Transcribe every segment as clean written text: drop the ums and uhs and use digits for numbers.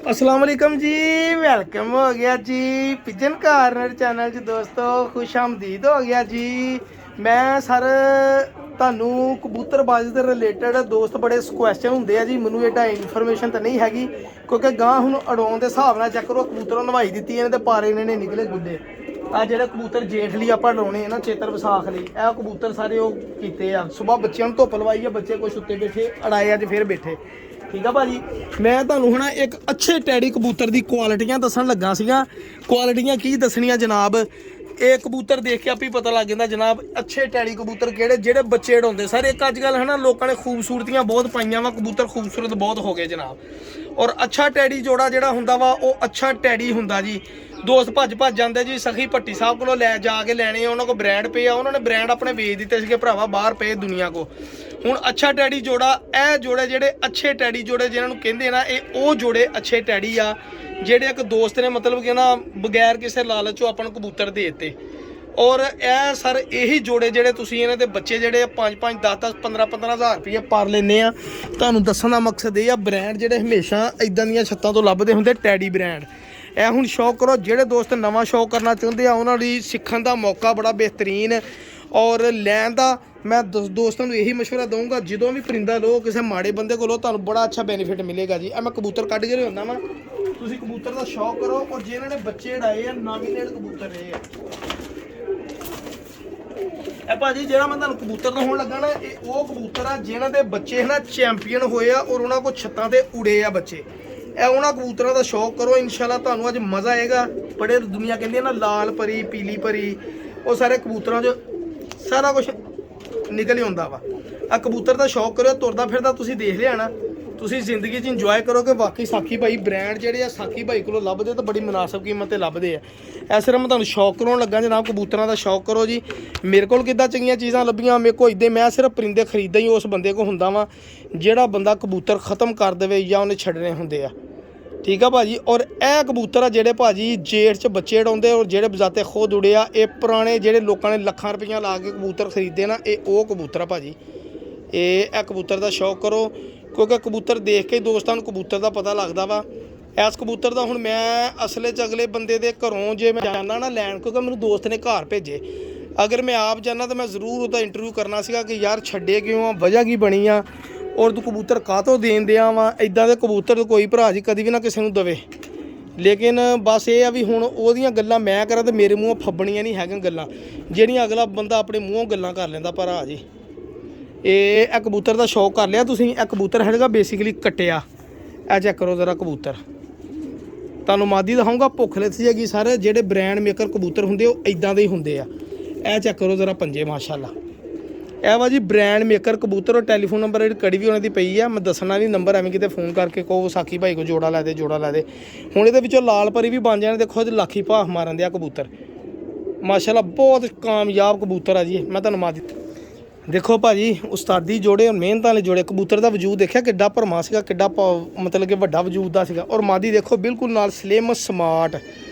अस्सलाम वालेकुम जी, वेलकम हो गया जी पिजन कार्नर चैनल च दोस्तों, खुश आमदीद हो गया जी। मैं सर ਤੁਹਾਨੂੰ ਕਬੂਤਰਬਾਜ਼ੀ ਦੇ ਰਿਲੇਟਡ ਦੋਸਤ ਬੜੇ ਕੁਐਸਚਨ ਹੁੰਦੇ ਆ ਜੀ, ਮੈਨੂੰ ਇਹਦਾ ਇਨਫੋਰਮੇਸ਼ਨ ਤਾਂ ਨਹੀਂ ਹੈਗੀ ਕਿਉਂਕਿ ਗਾਂ ਹੁਣ ਅਡਾਉਣ ਦੇ ਹਿਸਾਬ ਨਾਲ ਚੈੱਕ ਕਰੋ। ਕਬੂਤਰਾਂ ਨਵਾਈ ਦਿੱਤੀ ਇਹਨੇ ਤੇ ਪਾਰੇ ਨੇ ਨਿਕਲੇ ਗੁੱਲੇ। ਆ ਜਿਹੜੇ ਕਬੂਤਰ ਜੇਠ ਲਈ ਆਪਾਂ ਲਾਉਣੇ ਆ ਨਾ, ਚੇਤਰ ਵਿਸਾਖ ਲਈ, ਇਹ ਕਬੂਤਰ ਸਾਰੇ ਉਹ ਕੀਤੇ ਆ। ਸਵੇਰ ਬੱਚਿਆਂ ਨੂੰ ਧੁੱਪ ਲਵਾਈ ਆ, ਬੱਚੇ ਕੁਛ ਉੱਤੇ ਬੈਠੇ ਅੜਾਏ, ਅੱਜ ਫਿਰ ਬੈਠੇ। ਠੀਕ ਆ ਭਾਜੀ, ਮੈਂ ਤੁਹਾਨੂੰ ਹੁਣ ਇੱਕ ਅੱਛੇ ਟੈਡੀ ਕਬੂਤਰ ਦੀ ਕੁਆਲਿਟੀਆਂ ਦੱਸਣ ਲੱਗਾ ਸੀਗਾ। ਕੁਆਲਿਟੀਆਂ ਕੀ ਦੱਸਣੀਆਂ ਜਨਾਬ, ਇਹ ਕਬੂਤਰ ਦੇਖ ਕੇ ਆਪੇ ਪਤਾ ਲੱਗ ਜਾਂਦਾ ਜਨਾਬ ਅੱਛੇ ਟੈਡੀ ਕਬੂਤਰ ਕਿਹੜੇ, ਜਿਹੜੇ ਬੱਚੇ ਉਡਾਉਂਦੇ। ਸਾਰੇ ਇੱਕ ਅੱਜ ਕੱਲ ਹੈ ਨਾ ਲੋਕਾਂ ਨੇ ਖੂਬਸੂਰਤੀਆਂ ਬਹੁਤ ਪਾਈਆਂ ਵਾ, ਕਬੂਤਰ ਖੂਬਸੂਰਤ ਬਹੁਤ ਹੋ ਗਏ ਜਨਾਬ। ਔਰ ਅੱਛਾ ਟੈਡੀ ਜੋੜਾ ਜਿਹੜਾ ਹੁੰਦਾ ਵਾ ਉਹ ਅੱਛਾ ਟੈਡੀ ਹੁੰਦਾ ਜੀ। ਦੋਸਤ ਭੱਜ ਜਾਂਦੇ ਜੀ, ਸਖੀ ਭੱਟੀ ਸਾਹਿਬ ਕੋਲੋਂ ਲੈ ਜਾ ਕੇ ਲੈਣੇ, ਉਹਨਾਂ ਕੋਲ ਬ੍ਰਾਂਡ ਪਏ ਆ, ਉਹਨਾਂ ਨੇ ਬ੍ਰਾਂਡ ਆਪਣੇ ਵੇਚ ਦਿੱਤੇ ਸੀਗੇ ਭਰਾਵਾ, ਬਾਹਰ ਪਏ ਦੁਨੀਆ ਕੋ। ਹੁਣ ਅੱਛਾ ਟੈਡੀ ਜੋੜਾ, ਇਹ ਜੋੜੇ ਜਿਹੜੇ ਅੱਛੇ ਟੈਡੀ ਜੋੜੇ ਜਿਹਨਾਂ ਨੂੰ ਕਹਿੰਦੇ ਨਾ, ਇਹ ਉਹ ਜੋੜੇ ਅੱਛੇ ਟੈਡੀ ਆ ਜਿਹੜੇ ਇੱਕ ਦੋਸਤ ਨੇ ਮਤਲਬ ਕਿ ਨਾ ਬਗੈਰ ਕਿਸੇ ਲਾਲਚੋਂ ਆਪਾਂ ਨੂੰ ਕਬੂਤਰ ਦੇ ਦਿੱਤੇ। ਔਰ ਇਹ ਸਰ ਇਹੀ ਜੋੜੇ ਜਿਹੜੇ ਤੁਸੀਂ ਇਹਨਾਂ ਦੇ ਬੱਚੇ ਜਿਹੜੇ 5-5 10-10 15-15 ਹਜ਼ਾਰ ਰੁਪਏ ਪਰ ਲੈਂਦੇ ਆ। ਤੁਹਾਨੂੰ ਦੱਸਣ ਦਾ ਮਕਸਦ ਇਹ ਆ, ਬ੍ਰਾਂਡ ਜਿਹੜੇ ਹਮੇਸ਼ਾ ਇਦਾਂ ਦੀਆਂ ਛੱਤਾਂ ਤੋਂ ਲੱਭਦੇ ਹੁੰਦੇ, ਟੈਡੀ ਬ੍ਰਾਂਡ। ਇਹ ਹੁਣ ਸ਼ੌਕ ਕਰੋ, ਜਿਹੜੇ ਦੋਸਤ ਨਵਾਂ ਸ਼ੌਕ ਕਰਨਾ ਚਾਹੁੰਦੇ ਆ ਉਹਨਾਂ ਲਈ ਸਿੱਖਣ ਦਾ ਮੌਕਾ ਬੜਾ ਬਿਹਤਰੀਨ। ਔਰ ਲੈਣ ਦਾ ਮੈਂ ਦੋਸਤਾਂ ਨੂੰ ਇਹੀ ਮਸ਼ਵਰਾ ਦਊਂਗਾ, ਜਦੋਂ ਵੀ ਪਰਿੰਦਾ ਲਓ ਕਿਸੇ ਮਾੜੇ ਬੰਦੇ ਕੋਲੋਂ, ਤੁਹਾਨੂੰ ਬੜਾ ਅੱਛਾ ਬੈਨੀਫਿਟ ਮਿਲੇਗਾ ਜੀ। ਇਹ ਮੈਂ ਕਬੂਤਰ ਕੱਢ ਕੇ ਲਿਆਉਂਦਾ ਵਾ, ਤੁਸੀਂ ਕਬੂਤਰ ਦਾ ਸ਼ੌਕ ਕਰੋ। ਔਰ ਜਿਹਨਾਂ ਨੇ ਬੱਚੇ ਉਡਾਏ ਆ, ਨਾਮੀਨੇਟ ਕਬੂਤਰ ਰਹੇ ਆ। ਇਹ ਭਾਜੀ ਜਿਹੜਾ ਮੈਂ ਤੁਹਾਨੂੰ ਕਬੂਤਰ ਦਿਖਾਉਣ ਲੱਗਾ ਨਾ, ਇਹ ਉਹ ਕਬੂਤਰ ਆ ਜਿਨ੍ਹਾਂ ਦੇ ਬੱਚੇ ਨਾ ਚੈਂਪੀਅਨ ਹੋਏ ਆ ਔਰ ਉਹਨਾਂ ਕੋਲ ਛੱਤਾਂ ਤੇ ਉੜੇ ਆ ਬੱਚੇ। ਇਹ ਉਹਨਾਂ ਕਬੂਤਰਾਂ ਦਾ ਸ਼ੌਕ ਕਰੋ, ਇਨਸ਼ਾਅੱਲਾ ਤੁਹਾਨੂੰ ਅੱਜ ਮਜ਼ਾ ਆਏਗਾ। ਬੜੇ ਦੁਨੀਆ ਕਹਿੰਦੀ ਹੈ ਨਾ ਲਾਲ ਪਰੀ ਪੀਲੀ ਪਰੀ, ਉਹ ਸਾਰੇ ਕਬੂਤਰਾਂ 'ਚ ਸਾਰਾ ਕੁਝ ਨਿਕਲ ਹੀ ਆਉਂਦਾ ਵਾ। ਆ ਕਬੂਤਰ ਦਾ ਸ਼ੌਕ ਕਰਿਓ, ਤੁਰਦਾ ਫਿਰਦਾ ਤੁਸੀਂ ਦੇਖ ਲਿਆ ਨਾ, ਤੁਸੀਂ ਜ਼ਿੰਦਗੀ 'ਚ ਇੰਜੋਏ ਕਰੋਗੇ। ਬਾਕੀ ਸਾਕੀ ਭਾਈ ਬ੍ਰਾਂਡ ਜਿਹੜੇ ਆ ਸਾਕੀ ਭਾਈ ਕੋਲੋਂ ਲੱਭਦੇ ਤਾਂ ਬੜੀ ਮੁਨਾਸਬ ਕੀਮਤ 'ਤੇ ਲੱਭਦੇ ਆ। ਇਸ ਤਰ੍ਹਾਂ ਮੈਂ ਤੁਹਾਨੂੰ ਸ਼ੌਕ ਕਰਾਉਣ ਲੱਗਾ ਜਨਾਬ, ਕਬੂਤਰਾਂ ਦਾ ਸ਼ੌਕ ਕਰੋ ਜੀ। ਮੇਰੇ ਕੋਲ ਕਿੱਦਾਂ ਚੰਗੀਆਂ ਚੀਜ਼ਾਂ ਲੱਭੀਆਂ, ਮੇਰੇ ਕੋਲ ਇੱਦਾਂ ਮੈਂ ਸਿਰਫ ਪਰਿੰਦੇ ਖਰੀਦਦਾ ਹੀ ਉਸ ਬੰਦੇ ਕੋਲ ਹੁੰਦਾ ਵਾ ਜਿਹੜਾ ਬੰਦਾ ਕਬੂਤਰ ਖ਼ਤਮ ਕਰ ਦੇਵੇ ਜਾਂ ਉਹਨੇ ਛੱਡਣੇ ਹੁੰਦੇ ਆ। ਠੀਕ ਆ ਭਾਜੀ। ਔਰ ਇਹ ਕਬੂਤਰ ਆ ਜਿਹੜੇ ਭਾਜੀ ਜੇਠ 'ਚ ਬੱਚੇ ਉਡਾਉਂਦੇ, ਔਰ ਜਿਹੜੇ ਬਜ਼ਾਤੇ ਖੁਦ ਉੜੇ ਆ, ਇਹ ਪੁਰਾਣੇ ਜਿਹੜੇ ਲੋਕਾਂ ਨੇ ਲੱਖਾਂ ਰੁਪਈਆ ਲਾ ਕੇ ਕਬੂਤਰ ਖਰੀਦੇ ਨਾ, ਇਹ ਉਹ ਕਬੂਤਰ ਆ ਭਾਜੀ। ਇਹ ਕਬੂਤਰ ਦਾ ਸ਼ੌਕ ਕਰੋ ਕਿਉਂਕਿ ਕਬੂਤਰ ਦੇਖ ਕੇ ਦੋਸਤਾਂ ਨੂੰ ਕਬੂਤਰ ਦਾ ਪਤਾ ਲੱਗਦਾ ਵਾ। ਇਸ ਕਬੂਤਰ ਦਾ ਹੁਣ ਮੈਂ ਅਸਲੇ 'ਚ ਅਗਲੇ ਬੰਦੇ ਦੇ ਘਰੋਂ ਜੇ ਮੈਂ ਜਾਂਦਾ ਨਾ ਲੈਣ, ਕਿਉਂਕਿ ਮੈਨੂੰ ਦੋਸਤ ਨੇ ਘਰ ਭੇਜੇ। ਅਗਰ ਮੈਂ ਆਪ ਜਾਂਦਾ ਤਾਂ ਮੈਂ ਜ਼ਰੂਰ ਉਹਦਾ ਇੰਟਰਵਿਊ ਕਰਨਾ ਸੀਗਾ ਕਿ ਯਾਰ ਛੱਡੇ ਕਿਉਂ ਆ, ਵਜ੍ਹਾ ਕੀ ਬਣੀ ਆ, ਔਰ ਤੂੰ ਕਬੂਤਰ ਕਾਹਤੋਂ ਦੇਣ ਦਿਆਂ ਵਾ। ਇੱਦਾਂ ਦੇ ਕਬੂਤਰ ਕੋਈ ਭਰਾ ਜੀ ਕਦੀ ਵੀ ਨਾ ਕਿਸੇ ਨੂੰ ਦੇਵੇ। ਲੇਕਿਨ ਬਸ ਇਹ ਆ ਵੀ ਹੁਣ ਉਹਦੀਆਂ ਗੱਲਾਂ ਮੈਂ ਕਰਾਂ ਤਾਂ ਮੇਰੇ ਮੂੰਹੋਂ ਫੱਬਣੀਆਂ ਨਹੀਂ ਹੈਗੀਆਂ ਗੱਲਾਂ ਜਿਹੜੀਆਂ ਅਗਲਾ ਬੰਦਾ ਆਪਣੇ ਮੂੰਹੋਂ ਗੱਲਾਂ ਕਰ ਲੈਂਦਾ ਭਰਾ ਜੀ। ਇਹ ਕਬੂਤਰ ਦਾ ਸ਼ੌਕ ਕਰ ਲਿਆ ਤੁਸੀਂ। ਇਹ ਕਬੂਤਰ ਹੈਗਾ ਬੇਸਿਕਲੀ ਕੱਟਿਆ। ਇਹ ਚੈੱਕ ਕਰੋ ਜ਼ਰਾ ਕਬੂਤਰ, ਤੁਹਾਨੂੰ ਮਾਦੀ ਦਿਖਾਊਂਗਾ। ਭੁੱਖ ਲੱਥ ਜਾਏਗੀ। ਸਾਰੇ ਜਿਹੜੇ ਬ੍ਰਾਂਡ ਮੇਕਰ ਕਬੂਤਰ ਹੁੰਦੇ ਉਹ ਇਦਾਂ ਦੇ ਹੀ ਹੁੰਦੇ ਆ। ਇਹ ਚੈੱਕ ਕਰੋ ਜ਼ਰਾ ਪੰਜੇ, ਮਾਸ਼ਾਅੱਲਾ। ਇਹ ਵਾ ਜੀ ਬ੍ਰਾਂਡ ਮੇਕਰ ਕਬੂਤਰ। ਔਰ ਟੈਲੀਫੋਨ ਨੰਬਰ ਜਿਹੜੀ ਕੜੀ ਵੀ ਉਹਨਾਂ ਦੀ ਪਈ ਆ, ਮੈਂ ਦੱਸਣਾ ਨਹੀਂ ਨੰਬਰ, ਐਵੇਂ ਕਿਤੇ ਫੋਨ ਕਰਕੇ ਕਹੋ ਸਾਕੀ ਭਾਈ ਕੋ ਜੋੜਾ ਲੈ ਦੇ, ਜੋੜਾ ਲੈ ਦੇ। ਹੁਣ ਇਹਦੇ ਵਿੱਚੋਂ ਲਾਲ ਪਰੀ ਵੀ ਬਣ ਜਾਣੇ, ਦੇਖੋ ਲੱਖੀ ਭਾਫ ਮਾਰਨ ਦੇ ਆ ਕਬੂਤਰ, ਮਾਸ਼ਾਅੱਲਾ। ਬਹੁਤ ਕਾਮਯਾਬ ਕਬੂਤਰ ਆ ਜੀ। ਮੈਂ ਤੁਹਾਨੂੰ ਮਾਦੀ ਦੇਖੋ ਭਾਜੀ, ਉਸਤਾਦੀ ਜੋੜੇ, ਮਿਹਨਤ ਵਾਲੇ ਜੋੜੇ। ਕਬੂਤਰ ਦਾ ਵਜੂਦ ਦੇਖਿਆ ਕਿੱਡਾ ਭਰਮਾ ਸੀਗਾ, ਕਿੱਡਾ ਮਤਲਬ ਕਿ ਵੱਡਾ ਵਜੂਦ ਦਾ ਸੀਗਾ। ਔਰ ਮਾਦੀ ਦੇਖੋ ਬਿਲਕੁਲ ਨਾਲ ਸਲਿਮ ਸਮਾਰਟ।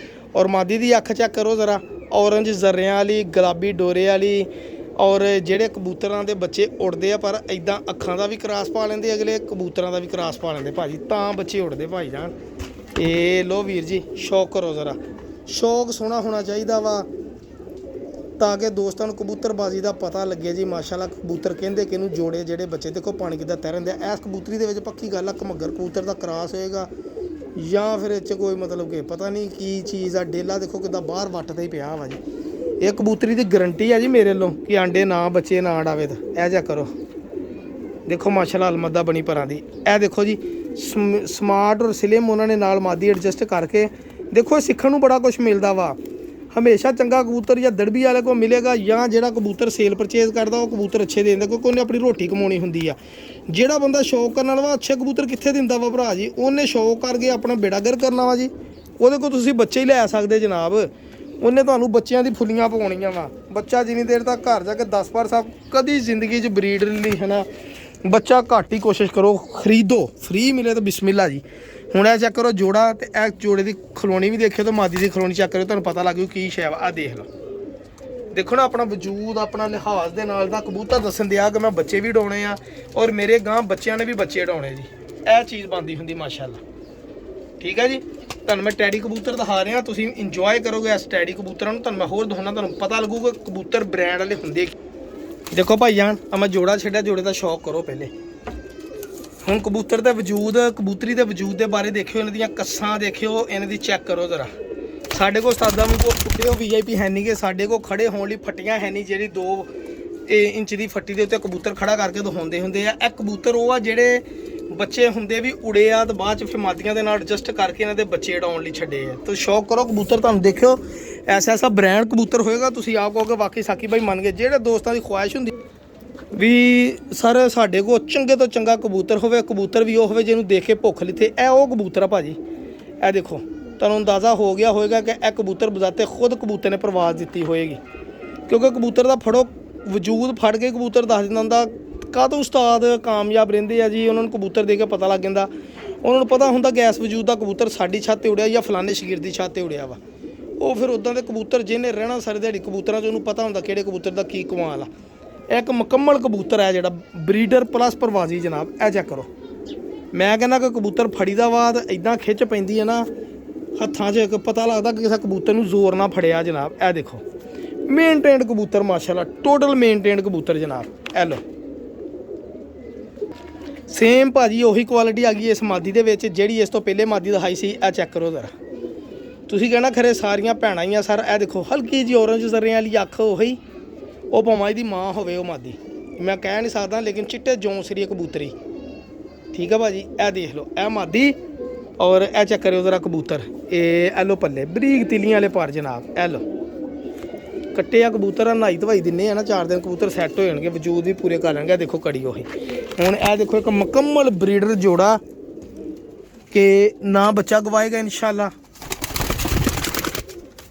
ਔਰ ਮਾਦੀ ਦੀ ਅੱਖ ਚੈੱਕ ਕਰੋ ਜ਼ਰਾ, ਔਰੰਜ ਜ਼ਰਿਆਂ ਵਾਲੀ, ਗੁਲਾਬੀ ਡੋਰੇ ਵਾਲੀ। ਔਰ ਜਿਹੜੇ ਕਬੂਤਰਾਂ ਦੇ ਬੱਚੇ ਉੜਦੇ ਆ ਪਰ ਇੱਦਾਂ ਅੱਖਾਂ ਦਾ ਵੀ ਕਰਾਸ ਪਾ ਲੈਂਦੇ ਅਗਲੇ, ਕਬੂਤਰਾਂ ਦਾ ਵੀ ਕਰਾਸ ਪਾ ਲੈਂਦੇ ਭਾਜੀ, ਤਾਂ ਬੱਚੇ ਉੜਦੇ ਭਾਈ ਜਾਨ। ਇਹ ਲੋ ਵੀਰ ਜੀ, ਸ਼ੌਕ ਕਰੋ ਜ਼ਰਾ। ਸ਼ੌਕ ਸੋਹਣਾ ਹੋਣਾ ਚਾਹੀਦਾ ਵਾ ਤਾਂ ਕਿ ਦੋਸਤਾਂ ਨੂੰ ਕਬੂਤਰਬਾਜ਼ੀ ਦਾ ਪਤਾ ਲੱਗੇ ਜੀ। ਮਾਸ਼ਾਅੱਲਾ ਕਬੂਤਰ ਕਹਿੰਦੇ ਕਿ ਇਹਨੂੰ ਜੋੜੇ ਜਿਹੜੇ ਬੱਚੇ ਦੇਖੋ ਪਾਣੀ ਕਿੱਦਾਂ ਤੈਰਦੇ ਆ। ਇਸ ਕਬੂਤਰੀ ਦੇ ਵਿੱਚ ਪੱਕੀ ਗੱਲ ਆ, ਘਮੱਗਰ ਕਬੂਤਰ ਦਾ ਕਰਾਸ ਹੋਏਗਾ ਜਾਂ ਫਿਰ ਇਹ 'ਚ ਕੋਈ ਮਤਲਬ ਕਿ ਪਤਾ ਨਹੀਂ ਕੀ ਚੀਜ਼ ਆ। ਡੇਲਾ ਦੇਖੋ ਕਿੱਦਾਂ ਬਾਹਰ ਵੱਟ 'ਤੇ ਹੀ ਪਿਆ ਵਾ ਜੀ। ਇਹ ਕਬੂਤਰੀ ਦੀ ਗਰੰਟੀ ਆ ਜੀ ਮੇਰੇ ਵੱਲੋਂ ਕਿ ਆਂਡੇ ਨਾ ਬੱਚੇ ਨਾ ਅੜਾਵੇ। ਤਾਂ ਇਹ ਜਾ ਕਰੋ, ਦੇਖੋ ਮਾਸ਼ਾਅੱਲਾ ਅਲਮਦਾ ਬਣੀ ਪਰਾਂ ਦੀ। ਇਹ ਦੇਖੋ ਜੀ ਸਮਾਰਟ ਔਰ ਸਲਿਮ ਉਹਨਾਂ ਨੇ ਨਾਲ ਮਾਦੀ ਐਡਜਸਟ ਕਰਕੇ। ਦੇਖੋ ਸਿੱਖਣ ਨੂੰ ਬੜਾ ਕੁਝ ਮਿਲਦਾ ਵਾ। ਹਮੇਸ਼ਾ ਚੰਗਾ ਕਬੂਤਰ ਜਾਂ ਦੜਬੀ ਵਾਲੇ ਕੋਲ ਮਿਲੇਗਾ, ਜਾਂ ਜਿਹੜਾ ਕਬੂਤਰ ਸੇਲ ਪਰਚੇਜ਼ ਕਰਦਾ ਉਹ ਕਬੂਤਰ ਅੱਛੇ ਦੇ ਦਿੰਦਾ, ਕਿਉਂਕਿ ਉਹਨੇ ਆਪਣੀ ਰੋਟੀ ਕਮਾਉਣੀ ਹੁੰਦੀ ਆ। ਜਿਹੜਾ ਬੰਦਾ ਸ਼ੌਕ ਕਰਨ ਵਾਲਾ ਵਾ ਅੱਛੇ ਕਬੂਤਰ ਕਿੱਥੇ ਦਿੰਦਾ ਵਾ ਭਰਾ ਜੀ। ਉਹਨੇ ਸ਼ੌਕ ਕਰਕੇ ਆਪਣਾ ਬੇੜਾਗਰ ਕਰਨਾ ਵਾ ਜੀ। ਉਹਦੇ ਕੋਲ ਤੁਸੀਂ ਬੱਚੇ ਹੀ ਲੈ ਸਕਦੇ ਜਨਾਬ। ਉਹਨੇ ਤੁਹਾਨੂੰ ਬੱਚਿਆਂ ਦੀ ਫੁੱਲੀਆਂ ਪਵਾਉਣੀਆਂ ਵਾ। ਬੱਚਾ ਜਿੰਨੀ ਦੇਰ ਤੱਕ ਘਰ ਜਾ ਕੇ 10 ਪਰ ਸਾਹਿਬ ਕਦੀ ਜ਼ਿੰਦਗੀ 'ਚ ਬਰੀਡ ਲਈ ਹੈ ਨਾ, ਬੱਚਾ ਘੱਟ ਹੀ ਕੋਸ਼ਿਸ਼ ਕਰੋ, ਖਰੀਦੋ। ਫ੍ਰੀ ਮਿਲੇ ਤਾਂ ਬਿਸਮਿਲ੍ਲਾ ਜੀ। ਹੁਣ ਇਹ ਚੈੱਕ ਕਰੋ ਜੋੜਾ, ਤੇ ਇਹ ਜੋੜੇ ਦੀ ਖਲੋਣੀ ਵੀ ਦੇਖਿਓ, ਤਾਂ ਮਾਦੀ ਦੀ ਖਲੋਣੀ ਚੈੱਕ ਕਰਿਓ, ਤੁਹਾਨੂੰ ਪਤਾ ਲੱਗ ਜੂ ਕੀ ਸ਼ੈ ਵਾ। ਆਹ ਦੇਖ ਲਓ, ਦੇਖੋ ਨਾ ਆਪਣਾ ਵਜੂਦ, ਆਪਣਾ ਲਿਹਾਜ਼ ਦੇ ਨਾਲ ਦਾ ਕਬੂਤਰ ਦੱਸਣ ਦਿਆ ਕਿ ਮੈਂ ਬੱਚੇ ਵੀ ਉਡਾਉਣੇ ਆ ਔਰ ਮੇਰੇ ਗਾਂ ਬੱਚਿਆਂ ਨੇ ਵੀ ਬੱਚੇ ਉਡਾਉਣੇ ਜੀ। ਇਹ ਚੀਜ਼ ਬਣਦੀ ਹੁੰਦੀ ਮਾਸ਼ਾਅੱਲਾ। ਠੀਕ ਹੈ ਜੀ। ਤੁਹਾਨੂੰ ਮੈਂ ਟੈਡੀ ਕਬੂਤਰ ਦਿਖਾ ਰਿਹਾ, ਤੁਸੀਂ ਇੰਜੋਏ ਕਰੋਗੇ ਇਸ ਟੈਡੀ ਕਬੂਤਰਾਂ ਨੂੰ। ਤੁਹਾਨੂੰ ਮੈਂ ਹੋਰ ਦਿਖਾਉਣਾ, ਤੁਹਾਨੂੰ ਪਤਾ ਲੱਗੂਗਾ ਕਬੂਤਰ ਬ੍ਰਾਂਡ ਵਾਲੇ ਹੁੰਦੇ। ਦੇਖੋ ਭਾਈ ਜਾਨ, ਮੈਂ ਜੋੜਾ ਛੱਡਿਆ, ਜੋੜੇ ਦਾ ਸ਼ੌਕ ਕਰੋ ਪਹਿਲੇ। ਹੁਣ ਕਬੂਤਰ ਦੇ ਵਜੂਦ, ਕਬੂਤਰੀ ਦੇ ਵਜੂਦ ਦੇ ਬਾਰੇ ਦੇਖਿਓ, ਇਹਨਾਂ ਦੀਆਂ ਕੱਸਾਂ ਦੇਖਿਓ, ਇਹਨਾਂ ਦੀ ਚੈੱਕ ਕਰੋ ਜ਼ਰਾ। ਸਾਡੇ ਕੋਲ ਉਸਤਾਦਾਂ ਨੂੰ ਉੱਡੇ VIP ਹੈ ਨਹੀਂ ਗੇ, ਸਾਡੇ ਕੋਲ ਖੜੇ ਹੋਣ ਲਈ ਫੱਟੀਆਂ ਹੈ ਨਹੀਂ ਜਿਹੜੀ 2 ਇੰਚ ਦੀ ਫੱਟੀ ਦੇ ਉੱਤੇ ਕਬੂਤਰ ਖੜਾ ਕਰਕੇ ਦਿਖਾਉਂਦੇ ਹੁੰਦੇ ਆ। ਇਹ ਕਬੂਤਰ ਉਹ ਆ ਜਿਹੜੇ ਬੱਚੇ ਹੁੰਦੇ ਵੀ ਉੜੇ ਆ ਤੇ ਬਾਅਦ ਚ ਫਿਰ ਮਾਦੀਆਂ ਦੇ ਨਾਲ ਐਡਜਸਟ ਕਰਕੇ ਇਹਨਾਂ ਦੇ ਬੱਚੇ ਉਡਾਉਣ ਲਈ ਛੱਡੇ ਆ। ਤੁਸੀਂ ਸ਼ੌਕ ਕਰੋ ਕਬੂਤਰ, ਤੁਹਾਨੂੰ ਦੇਖਿਓ ਐਸਾ ਬ੍ਰਾਂਡ ਕਬੂਤਰ ਹੋਏਗਾ, ਤੁਸੀਂ ਆਪ ਕਹੋਗੇ ਵਾਕਈ ਸਾਕੀ ਭਾਈ ਮੰਨ ਗਏ। ਜਿਹੜੇ ਦੋਸਤਾਂ ਦੀ ਖੁਆਇਸ਼ ਹੁੰਦੀ ਵੀ ਸਰ ਸਾਡੇ ਕੋਲ ਚੰਗੇ ਤੋਂ ਚੰਗਾ ਕਬੂਤਰ ਹੋਵੇ, ਕਬੂਤਰ ਵੀ ਉਹ ਹੋਵੇ ਜਿਹਨੂੰ ਦੇਖ ਕੇ ਭੁੱਖ ਲਿੱਥੇ, ਇਹ ਉਹ ਕਬੂਤਰ ਆ ਭਾਜੀ। ਇਹ ਦੇਖੋ, ਤੁਹਾਨੂੰ ਅੰਦਾਜ਼ਾ ਹੋ ਗਿਆ ਹੋਵੇਗਾ ਕਿ ਇਹ ਕਬੂਤਰ ਬਜ਼ਾਤੇ ਖੁਦ ਕਬੂਤਰ ਨੇ ਪ੍ਰਵਾਜ਼ ਦਿੱਤੀ ਹੋਏਗੀ, ਕਿਉਂਕਿ ਕਬੂਤਰ ਦਾ ਫੜੋ ਵਜੂਦ ਫੜ ਕੇ ਕਬੂਤਰ ਦੱਸ ਦਿੰਦਾ ਹੁੰਦਾ ਕਾਹਤੋਂ ਉਸਤਾਦ ਕਾਮਯਾਬ ਰਹਿੰਦੇ ਆ ਜੀ। ਉਹਨਾਂ ਨੂੰ ਕਬੂਤਰ ਦੇ ਕੇ ਪਤਾ ਲੱਗ ਜਾਂਦਾ, ਉਹਨਾਂ ਨੂੰ ਪਤਾ ਹੁੰਦਾ ਗੈਸ ਵਜੂਦ ਦਾ ਕਬੂਤਰ ਸਾਡੀ ਛੱਤ 'ਤੇ ਉੜਿਆ ਜਾਂ ਫਲਾਣੇ ਸ਼ਗੀਰ ਦੀ ਛੱਤ 'ਤੇ ਉੜਿਆ ਵਾ। ਉਹ ਫਿਰ ਉੱਦਾਂ ਦੇ ਕਬੂਤਰ ਜਿਹਨੇ ਰਹਿਣਾ ਸਾਰੀ ਦਿਹਾੜੀ ਕਬੂਤਰਾਂ 'ਚ, ਉਹਨੂੰ ਪਤਾ ਹੁੰਦਾ ਕਿਹੜੇ ਕਬੂਤਰ ਦਾ ਕੀ ਕਮਾਲ ਆ। ਇਹ ਇੱਕ ਮੁਕੰਮਲ ਕਬੂਤਰ ਹੈ ਜਿਹੜਾ ਬਰੀਡਰ ਪਲੱਸ ਪ੍ਰਵਾਜ਼ੀ ਜਨਾਬ। ਇਹ ਚੈੱਕ ਕਰੋ, ਮੈਂ ਕਹਿੰਦਾ ਕਿ ਕਬੂਤਰ ਫੜੀ ਦਾ ਬਾਅਦ ਇੱਦਾਂ ਖਿੱਚ ਪੈਂਦੀ ਹੈ ਨਾ ਹੱਥਾਂ 'ਚ, ਪਤਾ ਲੱਗਦਾ ਕਿ ਕਿਸੇ ਕਬੂਤਰ ਨੂੰ ਜ਼ੋਰ ਨਾ ਫੜਿਆ ਜਨਾਬ। ਇਹ ਦੇਖੋ ਮੇਨਟੇਨਡ ਕਬੂਤਰ, ਮਾਸ਼ਾਅੱਲਾ ਟੋਟਲ ਮੇਨਟੇਨਡ ਕਬੂਤਰ ਜਨਾਬ। ਇਹ ਲੋ ਸੇਮ ਭਾਜੀ ਉਹੀ ਕੁਆਲਿਟੀ ਆ ਗਈ ਇਸ ਮਾਦੀ ਦੇ ਵਿੱਚ ਜਿਹੜੀ ਇਸ ਤੋਂ ਪਹਿਲੇ ਮਾਦੀ ਦਿਖਾਈ ਸੀ। ਇਹ ਚੈੱਕ ਕਰੋ ਜ਼ਰਾ, ਤੁਸੀਂ ਕਹਿਣਾ ਖਰੇ ਸਾਰੀਆਂ ਭੈਣਾਂ ਹੀ ਆ ਸਰ। ਇਹ ਦੇਖੋ ਹਲਕੀ ਜਿਹੀ ਔਰੰਜ ਜ਼ਰਿਆਂ ਵਾਲੀ ਅੱਖ, ਉਹੀ ਉਹ ਭਾਵੇਂ ਇਹਦੀ ਮਾਂ ਹੋਵੇ ਉਹ ਮਾਦੀ, ਮੈਂ ਕਹਿ ਨਹੀਂ ਸਕਦਾ, ਲੇਕਿਨ ਚਿੱਟੇ ਜੌਂਸਰੀ ਕਬੂਤਰੀ। ਠੀਕ ਆ ਭਾਜੀ, ਇਹ ਦੇਖ ਲਓ ਇਹ ਮਾਦੀ ਔਰ ਇਹ ਚੈੱਕ ਕਰਿਓ ਜ਼ਰਾ ਕਬੂਤਰ। ਇਹ ਐਲੋ ਪੱਲੇ ਬਰੀਕ ਤਿਲੀਆਂ ਵਾਲੇ ਪਰ ਜਨਾਬ। ਇਹ ਲਓ ਕੱਟੇ ਆ ਕਬੂਤਰ, ਨਹਾਈ ਧਵਾਈ ਦਿੰਨੇ ਆ ਨਾ 4 ਦਿਨ, ਕਬੂਤਰ ਸੈੱਟ ਹੋ ਜਾਣਗੇ, ਵਜੂਦ ਵੀ ਪੂਰੇ ਕਰ ਲੈਣਗੇ। ਦੇਖੋ ਕੜੀ ਉਹੀ। ਹੁਣ ਇਹ ਦੇਖੋ ਇੱਕ ਮੁਕੰਮਲ ਬਰੀਡਰ ਜੋੜਾ ਕਿ ਨਾ ਬੱਚਾ ਗਵਾਏਗਾ ਇਨਸ਼ਾਅੱਲਾ।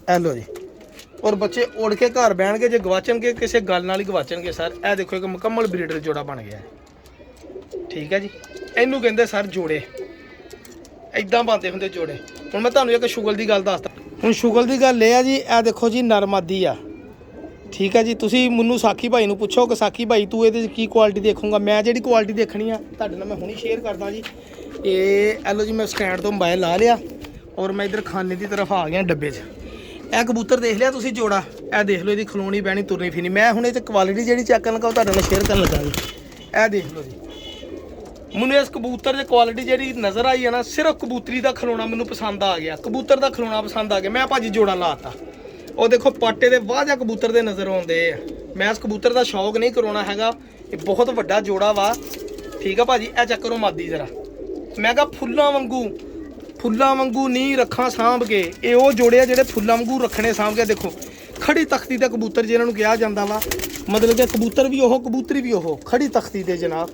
ਇਹ ਲਓ ਜੀ, ਔਰ ਬੱਚੇ ਉੜ ਕੇ ਘਰ ਬਹਿਣਗੇ, ਜੇ ਗਵਾਚਣਗੇ ਕਿਸੇ ਗੱਲ ਨਾਲ ਹੀ ਗਵਾਚਣਗੇ ਸਰ। ਇਹ ਦੇਖੋ ਇੱਕ ਮੁਕੰਮਲ ਬਰੀਡਰ ਜੋੜਾ ਬਣ ਗਿਆ। ਠੀਕ ਹੈ ਜੀ, ਇਹਨੂੰ ਕਹਿੰਦੇ ਸਰ ਜੋੜੇ, ਇਦਾਂ ਬਣਦੇ ਹੁੰਦੇ ਜੋੜੇ। ਹੁਣ ਮੈਂ ਤੁਹਾਨੂੰ ਇੱਕ ਸ਼ੁਗਲ ਦੀ ਗੱਲ ਦੱਸਦਾ। ਹੁਣ ਸ਼ੁਗਲ ਦੀ ਗੱਲ ਇਹ ਆ ਜੀ, ਇਹ ਦੇਖੋ ਜੀ ਨਰਮਾਦੀ ਆ। ਠੀਕ ਹੈ ਜੀ, ਤੁਸੀਂ ਮੈਨੂੰ ਸਾਖੀ ਭਾਈ ਨੂੰ ਪੁੱਛੋ ਕਿ ਸਾਖੀ ਭਾਈ ਤੂੰ ਇਹਦੇ 'ਚ ਕੀ ਕੁਆਲਿਟੀ ਦੇਖੂੰਗਾ। ਮੈਂ ਜਿਹੜੀ ਕੁਆਲਿਟੀ ਦੇਖਣੀ ਆ ਤੁਹਾਡੇ ਨਾਲ ਮੈਂ ਹੁਣੀ ਸ਼ੇਅਰ ਕਰਦਾ ਜੀ। ਇਹ ਐਲੋ ਜੀ, ਮੈਂ ਸਟੈਂਡ ਤੋਂ ਮੋਬਾਈਲ ਲਾ ਲਿਆ ਔਰ ਮੈਂ ਇੱਧਰ ਖਾਨੇ ਦੀ ਤਰਫ ਆ ਗਿਆ ਡੱਬੇ 'ਚ। ਇਹ ਕਬੂਤਰ ਦੇਖ ਲਿਆ ਤੁਸੀਂ ਜੋੜਾ, ਇਹ ਦੇਖ ਲਓ ਇਹਦੀ ਖਲੋਣੀ ਬਹਿਣੀ ਤੁਰਨੀ ਫਿਰਨੀ। ਮੈਂ ਹੁਣ ਇਹ 'ਚ ਕੁਆਲਿਟੀ ਜਿਹੜੀ ਚੈੱਕ ਕਰਨ ਲੱਗਾ ਉਹ ਤੁਹਾਡੇ ਨਾਲ ਸ਼ੇਅਰ ਕਰਨ ਲੱਗਾ ਜੀ। ਇਹ ਦੇਖ ਲਓ ਜੀ, ਮੈਨੂੰ ਇਸ ਕਬੂਤਰ ਦੀ ਕੁਆਲਿਟੀ ਜਿਹੜੀ ਨਜ਼ਰ ਆਈ ਹੈ ਨਾ, ਸਿਰਫ ਕਬੂਤਰੀ ਦਾ ਖਲੋਣਾ ਮੈਨੂੰ ਪਸੰਦ ਆ ਗਿਆ, ਕਬੂਤਰ ਦਾ ਖਲੋਣਾ ਪਸੰਦ ਆ ਗਿਆ। ਮੈਂ ਭਾਜੀ ਜੋੜਾ ਲਾਤਾ। ਉਹ ਦੇਖੋ ਪਾਟੇ ਦੇ ਵਾਜਾ ਕਬੂਤਰ ਦੇ ਨਜ਼ਰ ਆਉਂਦੇ ਆ। ਮੈਂ ਇਸ ਕਬੂਤਰ ਦਾ ਸ਼ੌਕ ਨਹੀਂ ਕਰਾਉਣਾ ਹੈਗਾ, ਇਹ ਬਹੁਤ ਵੱਡਾ ਜੋੜਾ ਵਾ। ਠੀਕ ਆ ਭਾਜੀ, ਇਹ ਚੱਕ ਕਰੋ ਮਾਦੀ ਜ਼ਰਾ। ਮੈਂ ਕਿਹਾ ਫੁੱਲਾਂ ਵਾਂਗੂ ਨਹੀਂ ਰੱਖਾਂ ਸਾਂਭ ਕੇ। ਇਹ ਉਹ ਜੋੜੇ ਆ ਜਿਹੜੇ ਫੁੱਲਾਂ ਵਾਂਗੂ ਰੱਖਣੇ ਸਾਂਭ ਕੇ। ਦੇਖੋ ਖੜੀ ਤਖਤੀ ਦਾ ਕਬੂਤਰ ਜਿਹਨਾਂ ਨੂੰ ਕਿਹਾ ਜਾਂਦਾ ਵਾ, ਮਤਲਬ ਕਿ ਕਬੂਤਰ ਵੀ ਉਹ ਕਬੂਤਰੀ ਵੀ ਉਹ ਖੜੀ ਤਖਤੀ ਦੇ ਜਨਾਬ।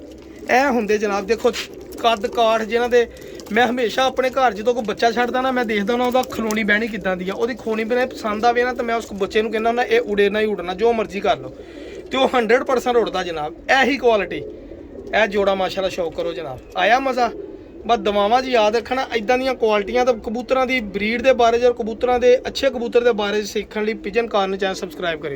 ਇਹ ਹੁੰਦੇ ਜਨਾਬ, ਦੇਖੋ ਕੱਦ ਕਾਠ ਜਿਹਨਾਂ ਦੇ। ਮੈਂ ਹਮੇਸ਼ਾ ਆਪਣੇ ਘਰ ਜਦੋਂ ਕੋਈ ਬੱਚਾ ਛੱਡਦਾ ਨਾ, ਮੈਂ ਦੇਖਦਾ ਨਾ ਉਹਦਾ ਖਲੋਣੀ ਬਹਿਣੀ ਕਿੱਦਾਂ ਦੀ ਆ। ਉਹਦੀ ਖਲੋਣੀ ਬਹਿਣੀ ਪਸੰਦ ਆਵੇ ਨਾ ਤਾਂ ਮੈਂ ਉਸ ਬੱਚੇ ਨੂੰ ਕਹਿੰਦਾ ਹੁੰਦਾ ਇਹ ਉੜੇ ਨਾ ਹੀ ਉੜਨਾ, ਜੋ ਮਰਜ਼ੀ ਕਰ ਲਓ, ਤੇ ਉਹ 100% ਉੜਦਾ ਜਨਾਬ। ਇਹੀ ਕੁਆਲਿਟੀ, ਇਹ ਜੋੜਾ ਮਾਸ਼ਾਅੱਲਾ ਸ਼ੌਕ ਕਰੋ ਜਨਾਬ। ਆਇਆ ਮਜ਼ਾ? ਬਸ ਦਵਾਵਾਂ ਜੀ ਯਾਦ ਰੱਖਣਾ, ਇਦਾਂ ਦੀਆਂ ਕੁਆਲਿਟੀਆਂ ਤਾਂ ਕਬੂਤਰਾਂ ਦੀ ਬਰੀਡ ਦੇ ਬਾਰੇ ਜਾਂ ਕਬੂਤਰਾਂ ਦੇ ਅੱਛੇ ਕਬੂਤਰ ਦੇ ਬਾਰੇ ਸਿੱਖਣ ਲਈ ਪਿਜਨ ਕਾਰਨ ਚੈਨਲ ਸਬਸਕ੍ਰਾਈਬ ਕਰਿਓ।